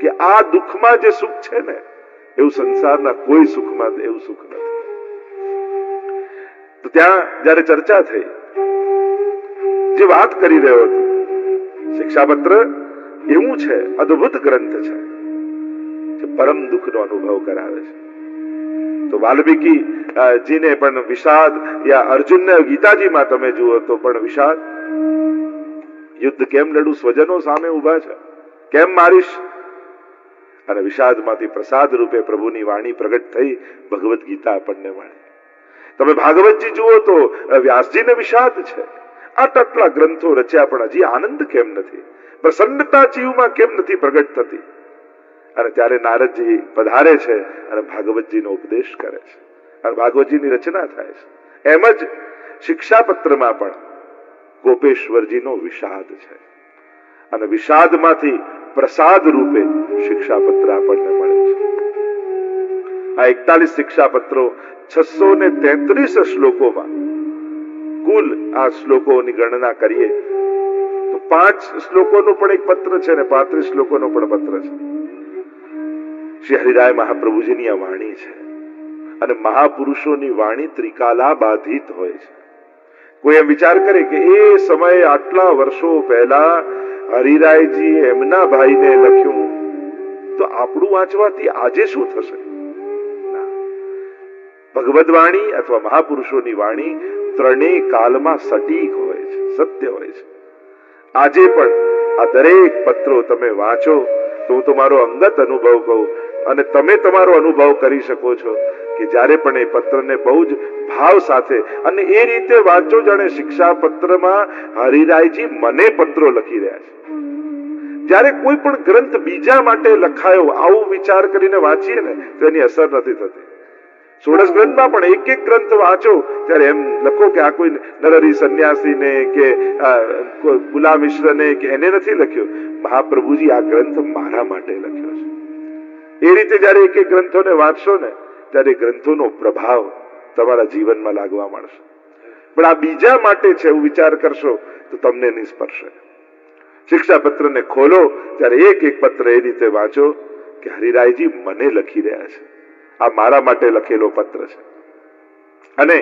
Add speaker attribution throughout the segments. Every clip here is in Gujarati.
Speaker 1: કે આ દુઃખમાં જે સુખ છે ને એવું સંસારના કોઈ સુખમાં એવું સુખ નથી. તો ત્યાં જયારે ચર્ચા થઈ, જે વાત કરી રહ્યો હતો, શિક્ષાપત્ર એવું છે, અદ્ભુત ગ્રંથ છે જે પરમ દુઃખનો અનુભવ કરાવે છે. તો વાલ્મીકી જીને પણ વિષાદ, યા અર્જુનને ગીતાજીમાં તમે જુઓ તો પણ વિષાદ, યુદ્ધ કેમ લડું, સ્વજનો સામે ઉભા છે, કેમ મારીશ? અને વિષાદમાંથી પ્રસાદ રૂપે પ્રભુની વાણી પ્રગટ થઈ, ભગવદ ગીતા આપણને મળી. તમે ભાગવતજી જુઓ તો વ્યાસજીને વિષાદ છે. આટલા ગ્રંથો રચ્યા પણ હજી આનંદ કેમ નથી, પ્રસન્નતા જીવમાં કેમ નથી પ્રગટ થતી? અને ત્યારે નારદજી પધારે છે અને ભાગવતજીનો ઉપદેશ કરે છે અને ભાગવતજીની રચના થાય છે. એમ જ શિક્ષાપત્રમાં પણ ગોપેશ્વરજીનો વિષાદ છે અને વિષાદમાંથી પ્રસાદ રૂપે શિક્ષાપત્ર આપણને મળે છે. આ 41 શિક્ષાપત્રો 633 શ્લોકોમાં, કુલ આ શ્લોકોની ગણના કરીએ તો 5 શ્લોકોનો પણ એક પત્ર છે ને 35 શ્લોકોનો પણ પત્ર છે. શ્રી હરિરાય મહાપ્રભુજીની આ વાણી છે અને મહાપુરુષોની વાણી ત્રિકાલા બાધિત હોય છે. કોઈ એમ વિચાર કરે કે એ સમયે આટલા વર્ષો પહેલા હરિરાયજી એમના ભાઈને લખ્યું તો આપણું વાંચવાથી આજે શું થશે? ભગવદ વાણી અથવા મહાપુરુષોની વાણી ત્રણેય કાલમાં સટીક હોય છે, સત્ય હોય છે. આજે પણ આ દરેક પત્રો તમે વાંચો તો હું તમારો અંગત અનુભવ કહું અને તમે તમારો અનુભવ કરી શકો છો કે જ્યારે પણ એ પત્રને બહુ જ ભાવ સાથે અને એ રીતે વાંચો જાણે શિક્ષાપત્રમાં હરિરાયજી મને પત્રો લખી રહ્યા છે. જ્યારે કોઈ પણ ગ્રંથ બીજા માટે લખાયો આવું વિચાર કરીને વાંચીએ ને તો એની અસર નથી થતી. ષોડશ ગ્રંથમાં પણ એક એક ગ્રંથ વાંચો ત્યારે એમ લખો કે આ કોઈ નરહરી સંન્યાસીને કે ગુલા મિશ્રને કે એને નથી લખ્યો, મહાપ્રભુજી આ ગ્રંથ મારા માટે લખ્યો છે. એ રીતે જયારે એક એક ગ્રંથોને વાંચશો ને ત્યારે ગ્રંથોનો પ્રભાવ તમારા જીવનમાં લાગવા મળશે. પણ આ બીજા માટે છે એવું વિચાર કરશો તો તમને નહીં સ્પર્શે. શિક્ષાપત્રને ખોલો ત્યારે એક એક પત્ર એ રીતે વાંચો કે હરિરાયજી મને લખી રહ્યા છે, આ મારા માટે લખેલો પત્ર છે. અને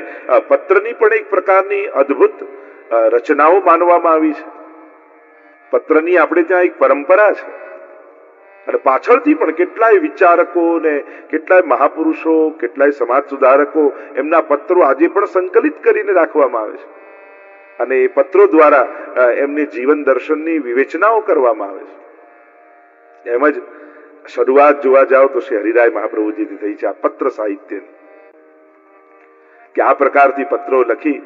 Speaker 1: પત્રની પણ એક પ્રકારની અદ્ભુત રચનાઓ માનવામાં આવી છે. પત્રની આપણે ત્યાં એક પરંપરા છે અને પાછળથી પણ કેટલાય વિચારકો ને કેટલાય મહાપુરુષો, કેટલાય સમાજ સુધારકો એમના પત્રો આજે પણ સંકલિત કરીને રાખવામાં આવે છે અને એ પત્રો દ્વારા એમની જીવન દર્શનની વિવેચનાઓ કરવામાં આવે છે. એમ જ શરૂઆત જોવા જાઓ તો શ્રી હરિરાય મહાપ્રભુજીથી થઈ છે આ પત્ર સાહિત્યની, કે આ પ્રકારથી પત્રો લખી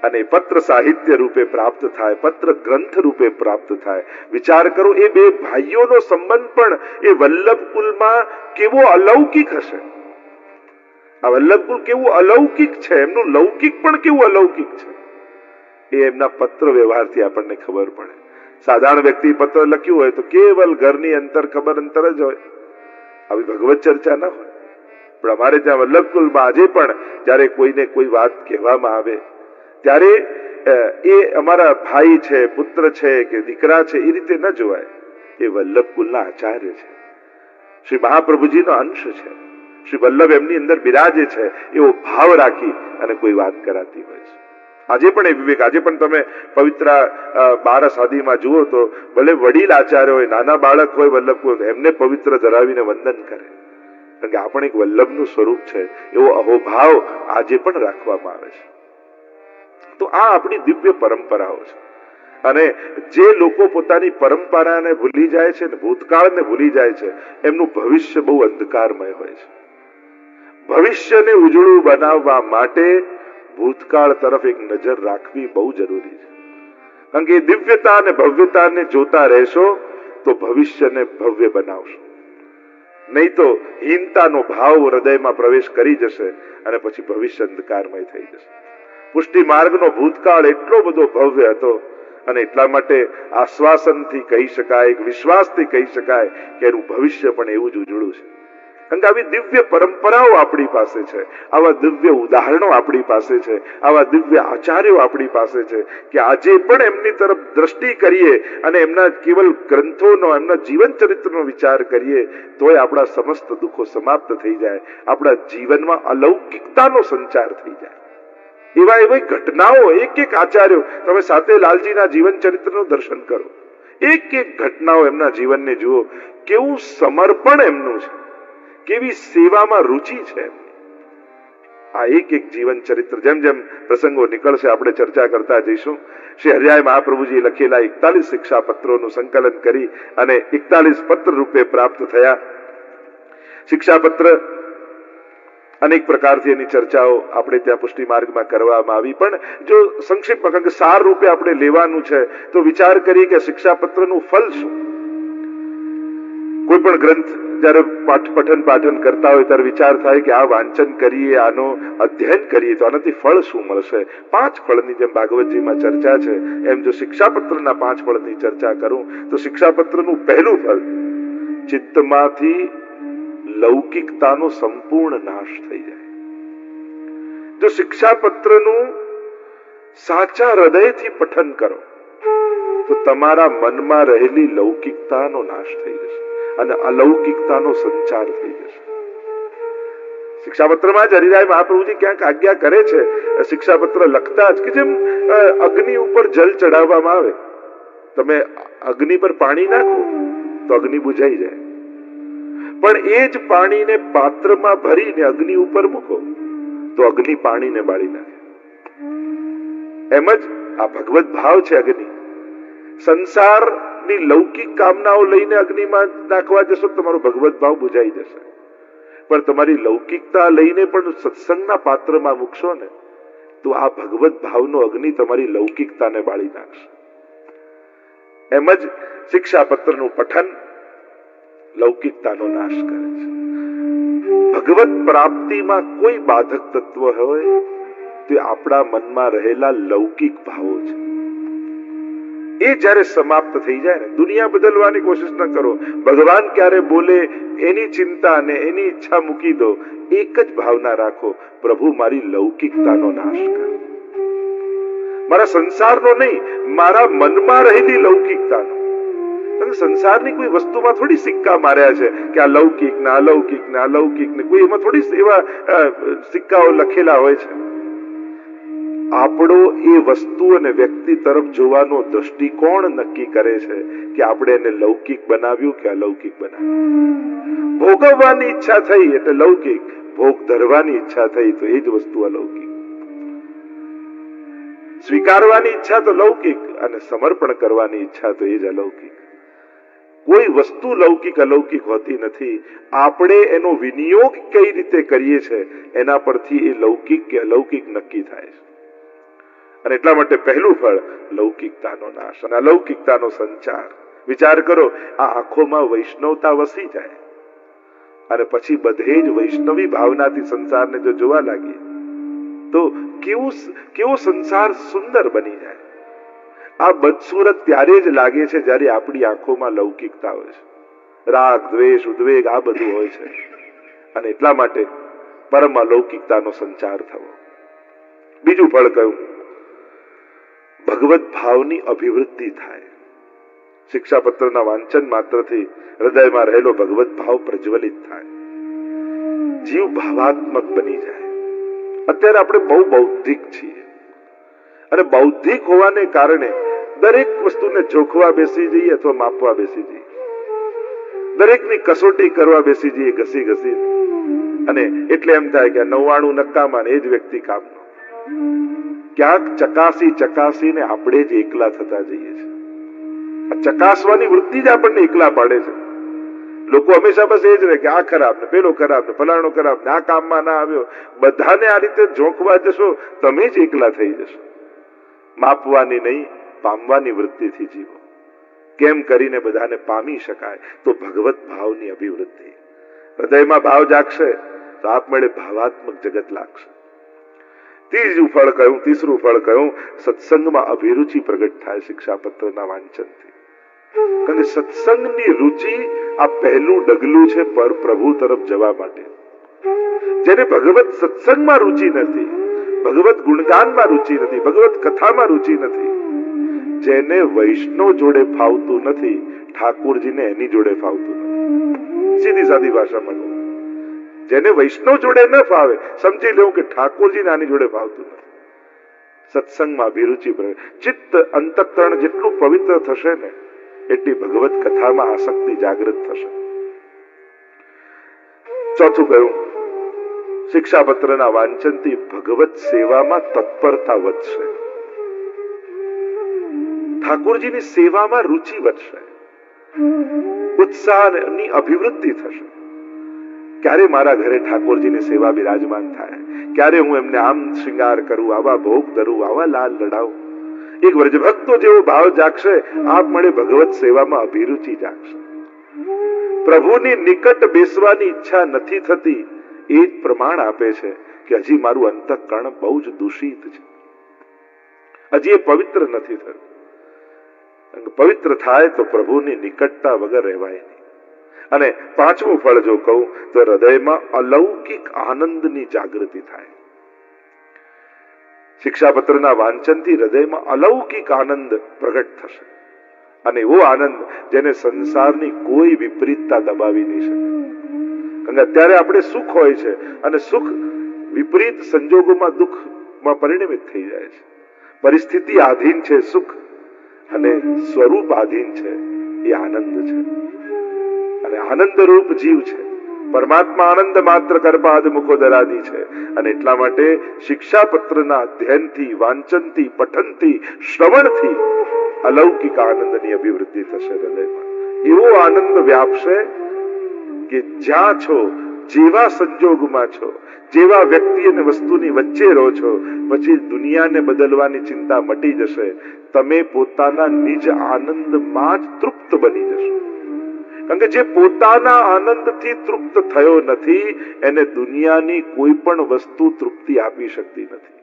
Speaker 1: અને પત્ર સાહિત્ય રૂપે પ્રાપ્ત થાય, પત્ર ગ્રંથ રૂપે પ્રાપ્ત થાય. વિચાર કરો એ બે ભાઈઓનો સંબંધ પણ એ વલ્લભકુલમાં કેવો અલૌકિક હશે. આ વલ્લભકુલ કેવું અલૌકિક છે, એમનું લૌકિક પણ કેવું અલૌકિક છે એ એમના પત્ર વ્યવહારથી આપણને ખબર પડે. સાધારણ વ્યક્તિ પત્ર લખ્યું હોય તો કેવલ ઘરની અંતર ખબર અંતર જ હોય, આવી ભગવત ચર્ચા ન હોય. પણ અમારે ત્યાં વલ્લભકુલમાં આજે પણ જયારે કોઈને કોઈ વાત કહેવામાં આવે ત્યારે એ અમારા ભાઈ છે, પુત્ર છે કે દીકરા છે એ રીતે ન જોવાય. એ વલ્લભકુલના આચાર્ય છે, શ્રી મહાપ્રભુજીનો અંશ છે, શ્રી વલ્લભ એમની અંદર બિરાજે છે એવો ભાવ રાખી અને કોઈ વાત કરાતી હોય છે. આજે પણ એ વિવેક, આજે પણ તમે પવિત્ર 12 શાદીમાં જુઓ તો ભલે વડીલ આચાર્ય હોય, નાના બાળક હોય વલ્લભકુલ, એમને પવિત્ર ધરાવીને વંદન કરે, કારણ કે આ પણ એક વલ્લભનું સ્વરૂપ છે એવો અહોભાવ આજે પણ રાખવામાં આવે છે. તો આ આપણી દિવ્ય પરંપરાઓ છે અને જે લોકો પોતાની પરંપરાને ભૂલી જાય છે ને ભૂતકાળને ભૂલી જાય છે એમનું ભવિષ્ય બહુ અંધકારમય હોય છે. ભવિષ્યને ઉજળું બનાવવા માટે ભૂતકાળ તરફ એક નજર રાખવી બહુ જરૂરી છે, કારણ કે દિવ્યતા અને ભવ્યતાને જોતા રહેશો તો ભવિષ્યને ભવ્ય બનાવશો, નહીં તો હીનતાનો ભાવ હૃદયમાં પ્રવેશ કરી જશે અને પછી ભવિષ્ય અંધકારમય થઈ જશે. પુષ્ટિ માર્ગનો ભૂતકાળ એટલો બધો ભવ્ય હતો અને એટલા માટે આશ્વાસનથી કહી શકાય, એક વિશ્વાસથી કહી શકાય કે એનું ભવિષ્ય પણ એવું જ ઉજળું છે. કારણ કે આવી દિવ્ય પરંપરાઓ આપણી પાસે છે, આવા દિવ્ય ઉદાહરણો આપણી પાસે છે, આવા દિવ્ય આચાર્યો આપણી પાસે છે કે આજે પણ એમની તરફ દ્રષ્ટિ કરીએ અને એમના કેવલ ગ્રંથોનો, એમના જીવન ચરિત્રનો વિચાર કરીએ તોય આપણા સમસ્ત દુઃખો સમાપ્ત થઈ જાય, આપણા જીવનમાં અલૌકિકતાનો સંચાર થઈ જાય. એવા એવી ઘટનાઓ, એક એક આચાર્યો, તમે સાથે લાલજીના જીવન ચરિત્રનું દર્શન કરો, એક એક ઘટનાઓ એમના જીવનને જુઓ, કેવું સમર્પણ એમનું છે, કેવી સેવામાં રુચિ છે. આ એક એક જીવન ચરિત્ર જેમ જેમ પ્રસંગો નીકળશે આપણે ચર્ચા કરતા જઈશું. શ્રી હરિરાય મહાપ્રભુજી લખેલા 41 શિક્ષા પત્રોનું સંકલન કરી અને 41 પત્ર રૂપે પ્રાપ્ત થયા. શિક્ષાપત્ર અનેક પ્રકારથી એની ચર્ચાઓ આપણે ત્યાં પુષ્ટિ માર્ગમાં કરવામાં આવી, પણ જો સંક્ષિપ્તમાં, કારણ કે સાર રૂપે આપણે લેવાનું છે તો વિચાર કરીએ કે શિક્ષાપત્રનું ફલ શું. કોઈ પણ ગ્રંથ જયારે પઠન કરતા હોય ત્યારે વિચાર થાય કે આ વાંચન કરીએ, આનો અધ્યયન કરીએ તો આનાથી ફળ શું મળશે. 5 ફળની જેમ ભાગવતજીમાં ચર્ચા છે, એમ જો શિક્ષાપત્રના 5 ફળની ચર્ચા કરું તો શિક્ષાપત્રનું પહેલું ફળ, ચિત્તમાંથી લૌકિકતાનો સંપૂર્ણ નાશ થઈ જાય. જો શિક્ષાપત્રનું સાચા હૃદયથી પઠન કરો તો તમારા મનમાં રહેલી લૌકિકતાનો નાશ થઈ જશે અને અલૌકિકતાનો સંચાર થઈ જશે. શિક્ષાપત્રમાં જ હરિરાય મહાપ્રભુજી ક્યાંક આજ્ઞા કરે છે, શિક્ષાપત્ર લખતા જ, કે જેમ અગ્નિ ઉપર જલ ચડાવવામાં આવે, તમે અગ્નિ પર પાણી નાખો તો અગ્નિ બુઝાઈ જાય, પણ એ જ પાણીને પાત્રમાં ભરીને અગ્નિ ઉપર મૂકો તો અગ્નિ પાણીને બાળી નાખે. એમ જ આ ભગવત ભાવ છે અગ્નિ. સંસારની લૌકિક કામનાઓ લઈને અગ્નિમાં નાખવા જશો તમારો ભગવત ભાવ બુઝાઈ જશે, પણ તમારી લૌકિકતા લઈને પણ સત્સંગના પાત્રમાં મૂકશો ને તો આ ભગવત ભાવનો અગ્નિ તમારી લૌકિકતાને બાળી નાખશે. એમ જ શિક્ષાપત્રનું પઠન લૌકિકતાનો નાશ કરે છે. ભગવત પ્રાપ્તિમાં કોઈ બાધક તત્વ હોય તો આપણા મનમાં રહેલા લૌકિક ભાવો છે. એ જ્યારે સમાપ્ત થઈ જાય ને, દુનિયા બદલવાની કોશિશ ન કરો, ભગવાન ક્યારે બોલે એની ચિંતા અને એની ઈચ્છા મૂકી દો, એક જ ભાવના રાખો, પ્રભુ મારી લૌકિકતાનો નાશ કરે, મારા સંસારનો નહીં, મારા મનમાં રહેલી લૌકિકતાનો. સંસારની કોઈ વસ્તુમાં થોડી સિક્કા માર્યા છે કે આ લૌકિક ને અલૌકિક ને અલૌકિક ને, કોઈ એમાં થોડી એવા સિક્કાઓ લખેલા હોય છે. આપણો એ વસ્તુ અને વ્યક્તિ તરફ જોવાનો દ્રષ્ટિકોણ નક્કી કરે છે કે આપણે એને લૌકિક બનાવ્યું કે અલૌકિક બનાવ્યું. ભોગવવાની ઈચ્છા થઈ એટલે લૌકિક, ભોગ ધરવાની ઈચ્છા થઈ તો એ જ વસ્તુ અલૌકિક. સ્વીકારવાની ઈચ્છા તો લૌકિક અને સમર્પણ કરવાની ઈચ્છા તો એ જ અલૌકિક. કોઈ વસ્તુ લૌકિક અલૌકિક હોતી નથી. આપણે એનો વિનિયોગ કઈ રીતે કરીએ છીએ એના પરથી એ લૌકિક કે અલૌકિક નક્કી થાય છે. અને એટલા માટે પહેલું ફળ લૌકિકતાનો નાશ અને અલૌકિકતાનો સંચાર. વિચાર કરો, આ આંખોમાં વૈષ્ણવતા વસી જાય અને પછી બધે જ વૈષ્ણવી ભાવનાથી સંસારને જો જોવા લાગીએ તો કેવો સંસાર સુંદર બની જાય. આ બદસુરત ત્યારે જ લાગે છે જ્યારે આપણી આંખોમાં લૌકિકતા હોય છે, રાગ દ્વેષ ઉદ્વેગ આ બધું હોય છે. અને એટલા માટે પરમ અલૌકિકતાનો સંચાર થવો. બીજું ફળ કયું? ભગવત ભાવની અભિવૃદ્ધિ થાય. શિક્ષાપત્રના વાંચન માત્રથી હૃદયમાં રહેલો ભગવત ભાવ પ્રજ્વલિત થાય, જીવ ભાવાત્મક બની જાય. અત્યારે આપણે બહુ બૌદ્ધિક છીએ અને બૌદ્ધિક હોવાને કારણે દરેક વસ્તુને જોખવા બેસી જઈએ અથવા માપવા બેસી જઈએ, દરેકની કસોટી કરવા બેસી જઈએ ઘસી ઘસી, અને એટલે એમ થાય કે 99 નકામા ને એ જ વ્યક્તિ કામનો. ક્યાંક ચકાસીને આપણે જ એકલા થતા જઈએ છીએ. આ ચકાસવાની વૃત્તિ જ આપણને એકલા પાડે છે. લોકો હંમેશા બસ એ જ રહે કે આ ખરાબ ને પેલો ખરાબ ને ફલાણો ખરાબ ને આ કામમાં ના આવ્યો. બધાને આ રીતે જોખવા જશો તમે જ એકલા થઈ જશો. માપવાની નહીં, પામવાની વૃત્તિથી જીવો. કેમ કરીને બધાને પામી શકાય? તો ભગવત ભાવની અભિવૃદ્ધિ. હૃદયમાં ભાવ જાગશે તો આપમેળે ભાવાત્મક જગત લાગશે. ત્રીજું ફળ કયું? તીસરું ફળ કયું? સત્સંગમાં અભિરુચિ પ્રગટ થાય શિક્ષાપત્રના વાંચનથી. કારણ કે સત્સંગની રુચિ આ પહેલું ડગલું છે પર પ્રભુ તરફ જવા માટે. જેને ભગવત સત્સંગમાં રુચિ નથી, ભગવત ગુણગાનમાં રુચિ નથી, ભગવત કથામાં રુચિ નથી, જેને વૈષ્ણવ જોડે ફાવતું નથી, ઠાકોરજીને એની જોડે ફાવતું નથી. સીધી સાદી ભાષામાં કહું, જેને વૈષ્ણવ જોડે ન ફાવે સમજી લેવું કે ઠાકોરજીને આની જોડે ફાવતું નથી. સત્સંગમાં અભિરુચિ ચિત્ત અંતઃકરણ જેટલું પવિત્ર થશે ને એટલી ભગવત કથામાં આસક્તિ જાગૃત થશે. ચોથું કહ્યું, શિક્ષાપત્રના વાંચનથી ભગવત સેવામાં તત્પરતા વધશે, ઠાકોરજીની સેવામાં રુચિ વધશે, ઉત્સાહની અભિવૃદ્ધિ થશે. ક્યારે મારા ઘરે ઠાકોરજીની સેવા બિરાજમાન થાય, ક્યારે હું એમને આમ શૃંગાર કરું, આવા ભોગ ધરું, આવા લાલ લડાવું. એક વ્રજભક્તો જેવો ભાવ જાગશે, આપ મળે ભગવત સેવામાં અભિરુચિ જાગશે. પ્રભુની નિકટ બેસવાની ઈચ્છા નથી થતી, એ જ પ્રમાણ આપે છે કે હજી મારું અંતઃકરણ બહુ જ દૂષિત છે, હજી એ પવિત્ર નથી થયું. પવિત્ર થાય તો પ્રભુની નિકટતા વગર રહેવાય નહીં. અને પાંચમું ફળ જો કહું તો હૃદયમાં અલૌકિક આનંદની જાગૃતિ થાય. શિક્ષાપત્રના વાંચનથી હૃદયમાં અલૌકિક આનંદ પ્રગટ થશે, અને એવો આનંદ જેને સંસારની કોઈ વિપરીતતા દબાવી નહીં શકે. કારણ કે અત્યારે આપણે સુખ હોય છે અને સુખ વિપરીત સંજોગોમાં દુઃખમાં પરિણમિત થઈ જાય છે. પરિસ્થિતિ આધીન છે સુખ, અને સ્વરૂપ આધીન છે એ આનંદ છે. અને આનંદ રૂપ જીવ છે. પરમાત્મા આનંદ માત્ર કરપાદ મુખોદરાદી છે. અને એટલા માટે શિક્ષાપત્રના અધ્યયનથી, વાંચનથી, પઠનથી, શ્રવણથી અલૌકિક આનંદની અભિવૃદ્ધિ થશે હૃદયમાં. એવો આનંદ વ્યાપશે કે જ્યાં છો, જેવા સંજોગમાં છો, જેવા વ્યક્તિ અને વસ્તુની વચ્ચે રહો છો, પછી દુનિયાને બદલવાની ચિંતા મટી જશે. તમે પોતાના નિજ આનંદમાં જ તૃપ્ત બની જશો. કારણ કે જે પોતાના આનંદથી તૃપ્ત થયો નથી, એને દુનિયાની કોઈ પણ વસ્તુ તૃપ્તિ આપી શકતી નથી.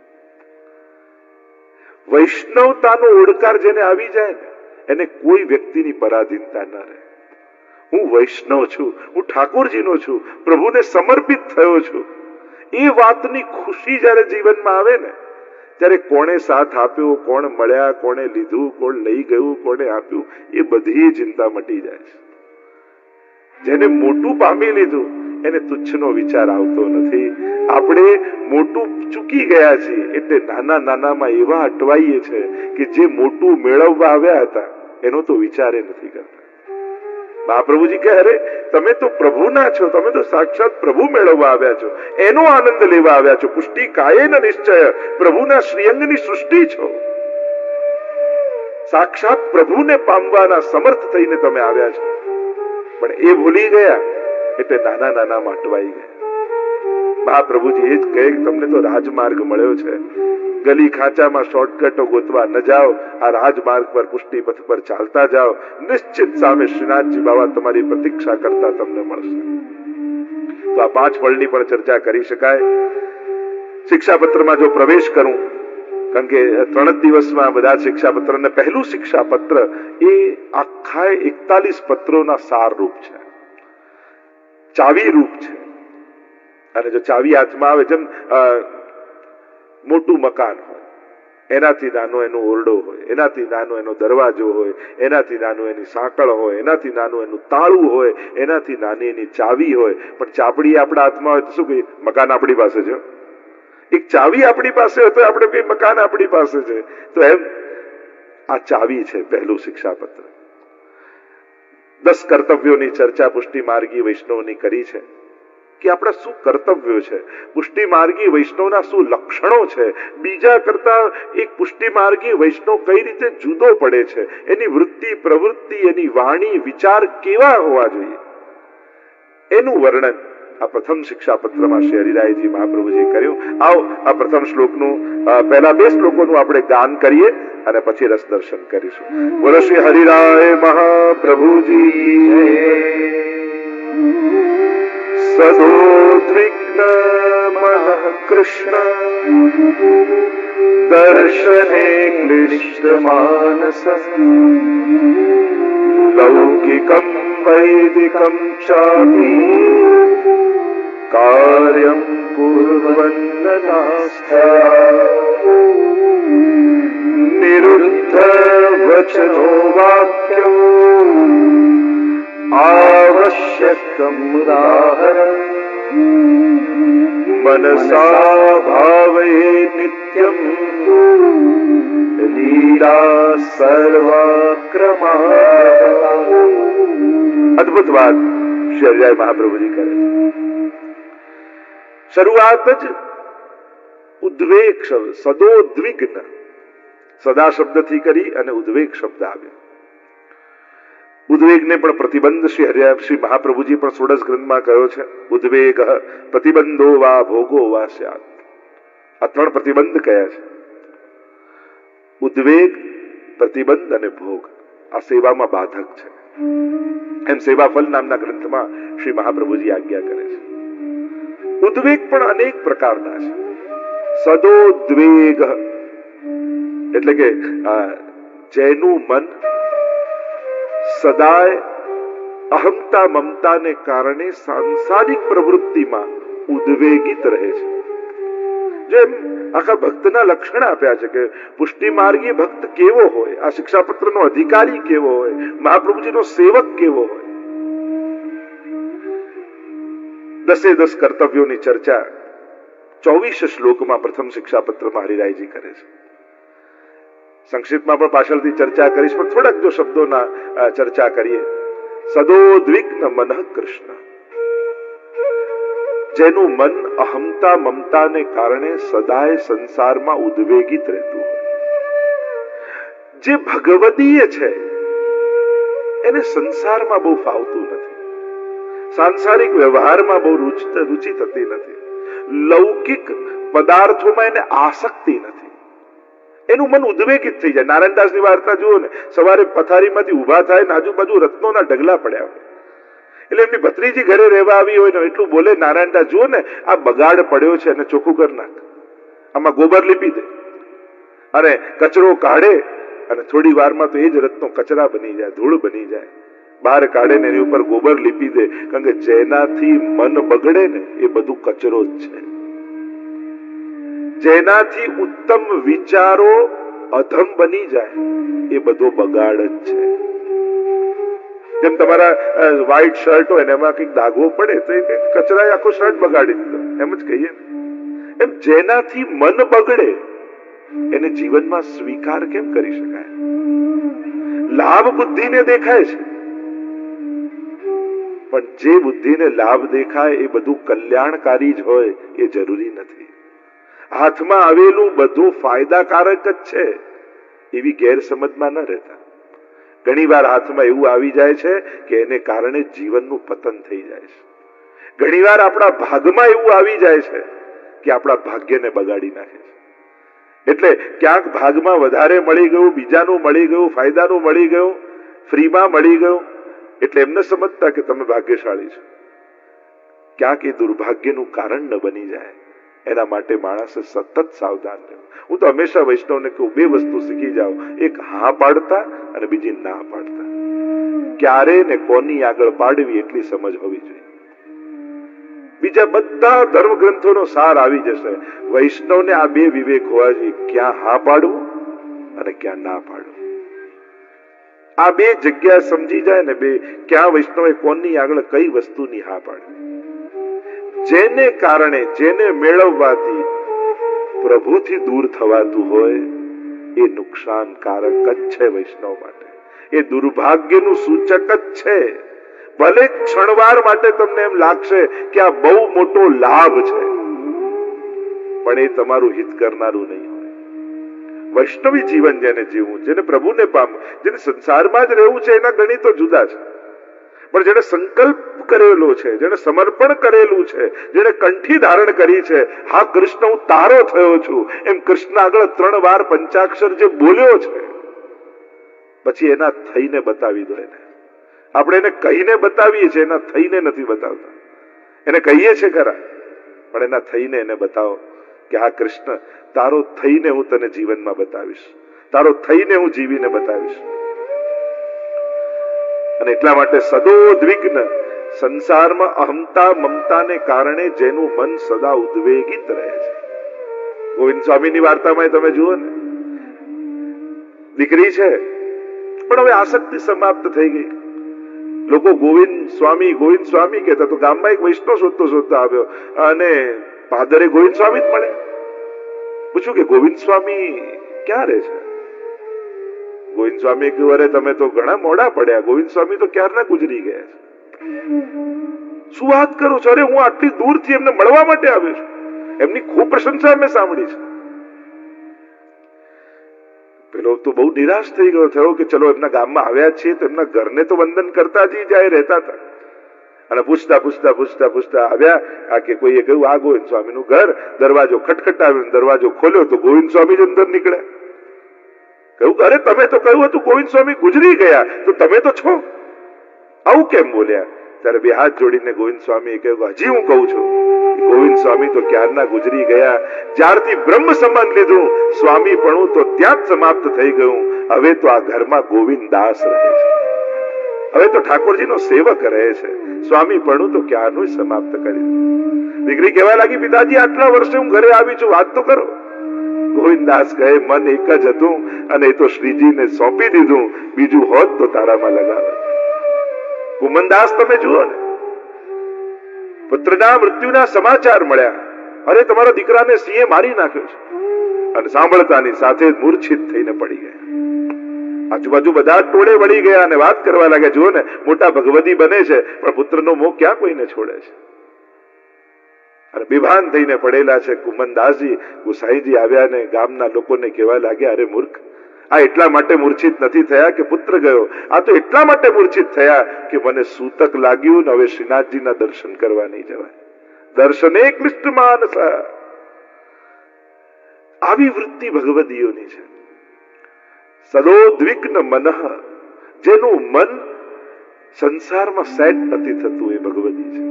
Speaker 1: વૈષ્ણવતાનો ઓડકાર જેને આવી જાય ને, એને કોઈ વ્યક્તિની પરાધીનતા ન રહે. હું વૈષ્ણવ છું, હું ઠાકોરજીનો છું, પ્રભુને સમર્પિત થયો છું, એ વાતની ખુશી જયારે જીવનમાં આવે ને, ત્યારે કોણે સાથ આપ્યો, કોણ મળ્યા, કોણે લીધું, કોણ લઈ ગયું, કોણે આપ્યું, એ બધી ચિંતા મટી જાય છે. જેને મોટું પામી લીધું એને તુચ્છનો વિચાર આવતો નથી. આપણે મોટું ચૂકી ગયા છીએ એટલે નાના નાનામાં એવા અટવાઈએ છે કે જે મોટું મેળવવા આવ્યા હતા એનો તો વિચાર નથી કરતા. મહાપ્રભુજી કહે, અરે તમે તો પ્રભુના છો, તમે તો સાક્ષાત પ્રભુ મેળવવા આવ્યા છો, એનો આનંદ લેવા આવ્યા છો. પુષ્ટિ કાયેન નિશ્ચય, પ્રભુના શ્રીઅંગની સૃષ્ટિ છો. સાક્ષાત પ્રભુને પામવાના સમર્થ થઈને તમે આવ્યા છો. પણ એ ભૂલી ગયા એટલે નાના નાનામાં અટવાઈ ગયા. મહાપ્રભુજી એ જ કહે કે તમને તો રાજમાર્ગ મળ્યો છે, ગલી ખાંચામાં શોર્ટકટો ગોતવા ન જાઓ, આ રાજમાર્ગ પર પુષ્ટિ પથ પર ચાલતા જાઓ, નિશ્ચિત સામે શ્રીનાથજી બાબા તમારી પ્રતીક્ષા કરતા તમને મળશે. તો આ 5 ફળની પણ ચર્ચા કરી શકાય. શિક્ષાપત્રમાં જો પ્રવેશ કરું, કારણ કે 3 જ દિવસમાં બધા શિક્ષાપત્ર, ને પહેલું શિક્ષાપત્ર એ આખા 41 પત્રોના સાર રૂપ છે, ચાવી રૂપ છે. અને જો ચાવી હાથમાં આવે, જેમ મોટું મકાન હોય, એનાથી નાનો એનો ઓરડો હોય, એનાથી નાનો એનો દરવાજો હોય, એનાથી નાનો એની સાંકળ હોય, એનાથી નાનું એનું તાળું હોય, એનાથી નાની એની ચાવી હોય. પણ ચાપડી આપણા હાથમાં હોય તો શું કહીએ? મકાન આપણી પાસે છે. એક ચાવી આપણી પાસે હોય તો આપણે કઈ મકાન આપણી પાસે છે. તો એમ આ ચાવી છે પહેલું શિક્ષાપત્ર. 10 કર્તવ્યોની ચર્ચા પુષ્ટિ માર્ગી વૈષ્ણવની કરી છે કે આપણા શું કર્તવ્યો છે, પુષ્ટિ માર્ગી વૈષ્ણવના શું લક્ષણો છે, બીજા કરતા એક પુષ્ટિ માર્ગી વૈષ્ણવ કઈ રીતે જુદો પડે છે, એની વૃત્તિ, પ્રવૃત્તિ, એની વાણી, વિચાર કેવા હોવા જોઈએ, એનું વર્ણન આ પ્રથમ શિક્ષાપત્રમાં શ્રી હરિરાયજી મહાપ્રભુજી કર્યું. આવો આ પ્રથમ શ્લોકનું, પહેલા 2 શ્લોકોનું આપણે ગાન કરીએ અને પછી રસ દર્શન કરીશું. બોલો શ્રી હરિરાય મહાપ્રભુજી. સદોદ્વિગ્ન મનઃ કૃષ્ણ દર્શને ક્લિષ્ટ માનસ લૌકિકમ વૈદિકમ ચાપી કાર્યમ કુર્વન્ન નાસ્ત્યા નિરુદ્ધ વચનો વાક્યો આવશ્યકમ ઉદાહરણ મનસા ભાવે નિત્યમ લીલા સર્વક્રમા. અદ્ભુત વાત શ્રી હરિરાય મહાપ્રભુજી કરે છે. શરૂઆત જ ઉદ્વેગ શબ્દ, સદોદ્વિગ્ન, સદા શબ્દથી કરી અને ઉદ્વેગ શબ્દ આવ્યો. ઉદ્વેગને પણ પ્રતિબંધ શ્રી મહાપ્રભુજી પણ ષોડશ ગ્રંથમાં કહ્યો છે. ઉદ્વેગ પ્રતિબંધો વા ભોગો વા સ્યાત. આ ત્રણ પ્રતિબંધ કયા છે. ઉદ્વેગ, પ્રતિબંધ અને ભોગ આ સેવામાં બાધક છે. એમ સેવાફલ નામના ગ્રંથમાં શ્રી મહાપ્રભુજી આજ્ઞા કરે છે. ઉદ્વેગ પણ અનેક પ્રકારના છે. સદોદ્વેગ એટલે કે જેનું મન સદાય અહંતા મમતાને કારણે સાંસારિક પ્રવૃત્તિમાં ઉદ્વેગિત રહે છે. જેમ આખા ભક્તના લક્ષણ આપ્યા છે કે પુષ્ટિ માર્ગી ભક્ત કેવો હોય, આ શિક્ષાપત્રનો અધિકારી કેવો હોય, મહાપ્રભુજીનો સેવક કેવો હોય. 10 કર્તવ્યોની ચર્ચા 24 શ્લોકમાં પ્રથમ શિક્ષાપત્રમાં હરિરાયજી કરે છે. સંક્ષિપ્તમાં પણ પાછળથી ચર્ચા કરીશ, પણ થોડાક જો શબ્દોના ચર્ચા કરીએ. સદોદ્વિગ્ન મનઃ કૃષ્ણ, જેનું મન અહંતા મમતાને કારણે સદાય સંસારમાં ઉદ્વેગિત રહેતું હોય. જે ભગવદીય છે એને સંસારમાં બહુ ફાવતું નથી, સાંસારિક વ્યવહારમાં બહુ રુચિ થતી નથી, લૌકિક પદાર્થોમાં એને આસક્તિ નથી, એનું મન ઉદ્વેગિત થઈ જાય. નારાયણદાસની વાર્તા જુઓ ને, સવારે પથારીમાંથી ઉભા થાય ને આજુબાજુ રત્નોના ઢગલા પડ્યા હોય, એટલે એમની ભત્રીજી ઘરે રહેવા આવી હોય ને એટલું બોલે નારાયણદાસ, જુઓ ને આ બગાડ પડ્યો છે અને ચોખ્ખું કરી નાખ, આમાં ગોબર લીપી દે. અને કચરો કાઢે અને થોડી વારમાં તો એ જ રત્નો કચરા બની જાય, ધૂળ બની જાય. બહાર કાઢે ને એની ઉપર ગોબર લીપી દે, કારણ કે જેનાથી મન બગડે ને એ બધું કચરો જ છે. જેનાથી ઉત્તમ વિચારો અધમ બની જાય એ બધો બગાડ જ છે. જેમ તમારા વ્હાઈટ શર્ટ હોય ને એમાં કઈક દાગો પડે તો એ કચરાએ આખો શર્ટ બગાડી દીધો, એમ જ કહીએ ને. એમ જેનાથી મન બગડે એને જીવનમાં સ્વીકાર કેમ કરી શકાય? લાભ બુદ્ધિને દેખાય છે, પણ જે બુદ્ધિને લાભ દેખાય એ બધું કલ્યાણકારી જ હોય એ જરૂરી નથી. હાથમાં આવેલું બધું ફાયદાકારક જ છે એવી ગેરસમજમાં ન રહેતા. ઘણી વાર હાથમાં એવું આવી જાય છે કે એને કારણે જીવનનું પતન થઈ જાય છે. ઘણી વાર આપણા ભાગમાં એવું આવી જાય છે કે આપણા ભાગ્યને બગાડી નાખે છે. એટલે ક્યાંક ભાગમાં વધારે મળી ગયું, બીજાનું મળી ગયું, ફાયદાનું મળી ગયું, ફ્રીમાં મળી ગયું, એટલે એમને સમજતા કે તમે ભાગ્યશાળી છો. ક્યાંક એ દુર્ભાગ્યનું કારણ ન બની જાય એના માટે માણસે સતત સાવધાન રહેવું. હું તો હંમેશા વૈષ્ણવને કહું, 2 વસ્તુ શીખી જાઓ, એક હા પાડતા અને બીજી ના પાડતા. ક્યારે ને કોની આગળ પાડવી એટલી સમજ હોવી જોઈએ. બીજા બધા ધર્મ ગ્રંથોનો સાર આવી જશે. વૈષ્ણવને આ 2 વિવેક હોવા જોઈએ, ક્યાં હા પાડવું અને ક્યાં ના પાડવું. આ 2 જગ્યા સમજી જાય ને, ક્યાં વૈષ્ણવે કોની આગળ કઈ વસ્તુની હા પાડવી. જેને કારણે, જેને મેળવવાથી પ્રભુથી દૂર થવાતું હોય એ નુકસાનકારક જ છે વૈષ્ણવ માટે. એ દુર્ભાગ્યનું સૂચક જ છે. ભલે ક્ષણવાર માટે તમને એમ લાગશે કે આ બહુ મોટો લાભ છે, પણ એ તમારું હિત કરનારું નહીં હોય. વૈષ્ણવી જીવન જેને જીવવું, જેને પ્રભુને પામવું, જેને સંસારમાં જ રહેવું છે, એના ગણિતો જુદા છે. પણ જેને સંકલ્પ કરેલો છે, જેને સમર્પણ કરેલું છે, જેને કંઠી ધારણ કરી છે, હા કૃષ્ણ હું તારો થયો છું, એમ કૃષ્ણ આગળ 3 વાર પંચાક્ષર જે બોલ્યો છે, પછી એના થઈને બતાવી દો એને. આપણે એને કહીને બતાવીએ છીએ, એના થઈને નથી બતાવતા. એને કહીએ છે ખરા, પણ એના થઈને એને બતાવો કે હા કૃષ્ણ, તારો થઈને હું તને જીવનમાં બતાવીશ, તારો થઈને હું જીવીને બતાવીશ. અને એટલા માટે સદોદ્વિગ્ન, સંસારમાં અહમતા મમતાને કારણે જેનું મન સદા ઉદ્વેગિત રહે છે. ગોવિંદ સ્વામીની વાર્તામાં તમે જુઓ ને, દીકરી છે પણ હવે આસક્તિ સમાપ્ત થઈ ગઈ. લોકો ગોવિંદ સ્વામી કહેતા, તો ગામમાં એક વૈષ્ણવ શોધતો આવ્યો અને પાદરે ગોવિંદ સ્વામી જ મળે. પૂછ્યું કે ગોવિંદ સ્વામી ક્યાં રહે છે? ગોવિંદ સ્વામી કહ્યું, અરે તમે તો ઘણા મોડા પડ્યા, ગોવિંદ સ્વામી તો ક્યારના ગુજરી ગયા છે. શું વાત કરો છો? અરે હું આટલી દૂરથી એમને મળવા માટે આવ્યો છું, એમની ખૂબ પ્રશંસા મેં સાંભળી છે. પેલો તો બહુ નિરાશ થઈ ગયો, થયો કે ચલો એમના ગામમાં આવ્યા છીએ તો એમના ઘરને તો વંદન કરતા જ જાય રહેતા હતા. અને પૂછતા આવ્યા આ કે કોઈએ કહ્યું આ ગોવિંદ સ્વામીનું ઘર. દરવાજો ખટખટાવ્યો, દરવાજો ખોલ્યો તો ગોવિંદ સ્વામી જ અંદર નીકળ્યા. કહ્યું અરે તમે તો કહ્યું હતું ગોવિંદ સ્વામી ગુજરી ગયા, તો તમે તો છો, આવું કેમ બોલ્યા? ત્યારે બે હાથ જોડીને ગોવિંદ સ્વામી કહ્યું, હજી હું કહું છું, ગોવિંદ સ્વામી તો ક્યારના ગુજરી ગયા. જ્યારથી બ્રહ્મ સંબંધ લીધું, સ્વામી પણ તો ત્યાં જ સમાપ્ત થઈ ગયું. હવે તો આ ઘરમાં ગોવિંદ દાસ રહે છે, હવે તો ઠાકોરજીનો સેવક રહે છે. સ્વામી પણ તો ક્યારનું સમાપ્ત કર્યું. દીકરી કહેવા લાગી, પિતાજી આટલા વર્ષે હું ઘરે આવી છું, વાત તો કરો. ગોવિંદદાસ કહે, મન એક જ હતું અને એ તો શ્રીજીને સોંપી દીધું, બીજું હોત તો તારામાં લગાવે. કુમનદાસ તમે જુઓ ને, પુત્રના મૃત્યુના સમાચાર મળ્યા, અરે તમારા દીકરાને સિંહે મારી નાખ્યો છે, અને સાંભળતાની સાથે મૂર્છિત થઈને પડી ગયા. આજુબાજુ બધા ટોળે વળી ગયા અને વાત કરવા લાગ્યા, જુઓ ને મોટા ભગવતી બને છે પણ પુત્રનો મોહ ક્યાં કોઈને છોડે છે. અને બેભાન થઈને પડેલા છે. કુમનદાસજી ગુસાઈજી આવ્યા ને ગામના લોકોને કહેવા લાગ્યા, અરે મૂર્ખ, આ એટલા માટે મૂર્છિત નથી થયા કે પુત્ર ગયો, આ તો એટલા માટે મૂર્છિત થયા કે મને સૂતક લાગ્યું ને હવે શ્રીનાથજીના દર્શન કરવા નહીં જવાય. દર્શને ક્લિષ્ટ માનસ. આવી વૃત્તિ ભગવદીઓની છે. સદોદ્વિગ્ન મનઃ, જેનું મન સંસારમાં સેટ નથી થતું, એ ભગવદી છે.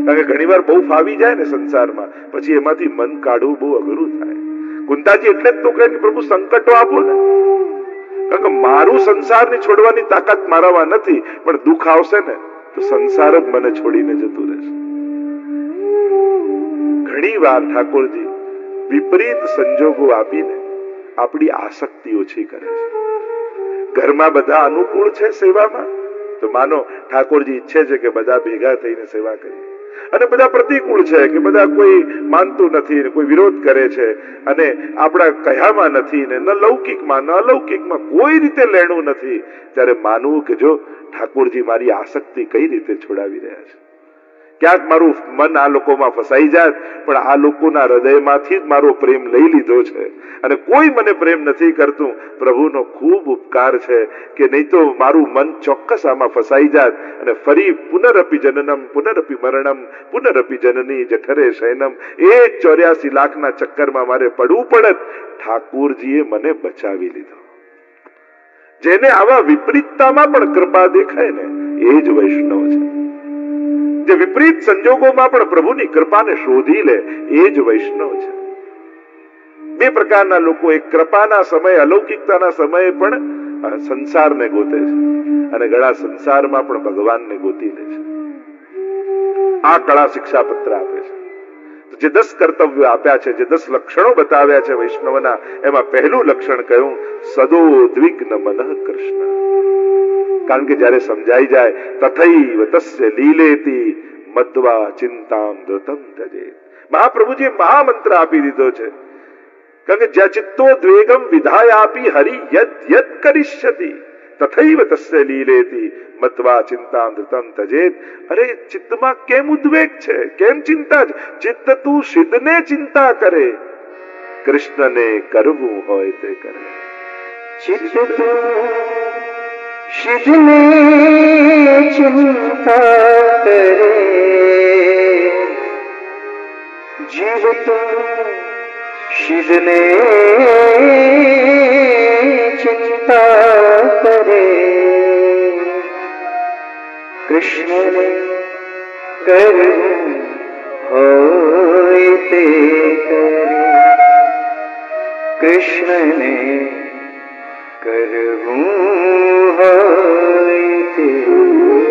Speaker 1: કારણ કે ઘણી વાર બહુ ફાવી જાય ને સંસારમાં, પછી એમાંથી મન કાઢવું બહુ અઘરું થાય. કુંતાજી એટલે જ તો કહે કે પ્રભુ સંકટો આપો ને, કારણ કે મારું સંસારની છોડવાની તાકાત મારામાં નથી, પણ દુઃખ આવશે ને તો સંસાર જ મને છોડીને જતું રહેશે. ઘણી વાર ઠાકોરજી વિપરીત સંજોગો આપીને આપણી આસક્તિ ઓછી કરે છે. ઘરમાં બધા અનુકૂળ છે સેવામાં, તો માનો ઠાકોરજી ઈચ્છે છે કે બધા ભેગા થઈને સેવા કરીએ, અને બધા પ્રતિકૂળ છે કે બધા કોઈ માનતું નથી ને કોઈ વિરોધ કરે છે અને આપણા કયામાં નથી ને ન લૌકિકમાં ન અલૌકિકમાં કોઈ રીતે લેણું નથી, ત્યારે માનવું કે જો ઠાકોરજી મારી આસક્તિ કઈ રીતે છોડાવી રહ્યા છે. ક્યાંક મારું મન આ લોકોમાં ફસાઈ જાય, પણ આ લોકોના હૃદયમાંથી જ મારો પ્રેમ લઈ લીધો છે અને કોઈ મને પ્રેમ નથી કરતું. પ્રભુનો ખૂબ ઉપકાર છે કે નહીં તો મારું મન ચોક્કસ આમાં ફસાઈ જાય અને ફરી પુનરપી જનનમ પુનરપી મરણમ પુનરપી જનની જઠરે શયનમ, એ 84 લાખના ચક્કરમાં મારે પડવું પડત. ઠાકોરજીએ મને બચાવી લીધો. જેને આવા વિપરીતતામાં પણ કૃપા દેખાય ને, એ જ વૈષ્ણવ છે. જે વિપરીત સંજોગોમાં પણ પ્રભુની કૃપાને શોધી લે, એ જ વૈષ્ણવ છે. બે પ્રકારના લોકો, એક કૃપાના સમયે અલૌકિકતાના સમયે પણ સંસારને ગોતે છે અને ઘણા સંસારમાં પણ ભગવાનને ગોતી લે છે. આ કળા શિક્ષાપત્ર આપે છે. જે 10 કર્તવ્યો આપ્યા છે, જે 10 લક્ષણો બતાવ્યા છે વૈષ્ણવના, એમાં પહેલું લક્ષણ કહ્યું સદોદ્વિગ્ન મનઃ કૃષ્ણ. કારણ કે જયારે સમજાઈ જાય તથૈવ તસ્ય લીલેતી મત્વા ચિંતામ ધૃતમ ત્યજેત, મહાપ્રભુજીએ મહામંત્ર આપી દીધો છે. કારણ કે જ્યાં ચિત્તો દ્વેગમ વિધાયાપી હરિ યદ યદ કરિષ્યતિ તથૈવ તસ્ય લીલેતી મત્વા ચિંતામ ધૃતમ ત્યજેત. અરે ચિત્તમાં કેમ ઉદ્વેગ છે, કેમ ચિંતા છે? ચિત્ત તું સિદ્ધને ચિંતા કરે, કૃષ્ણને કરવું હોય તે કરે.
Speaker 2: ચિત્ત સિદ્ધને ચિંતા કરે, જીવ તો સિદ્ધને ચિંતા કરે, કૃષ્ણને કરવું હોય તે કરે, કૃષ્ણને કરવું હોય તે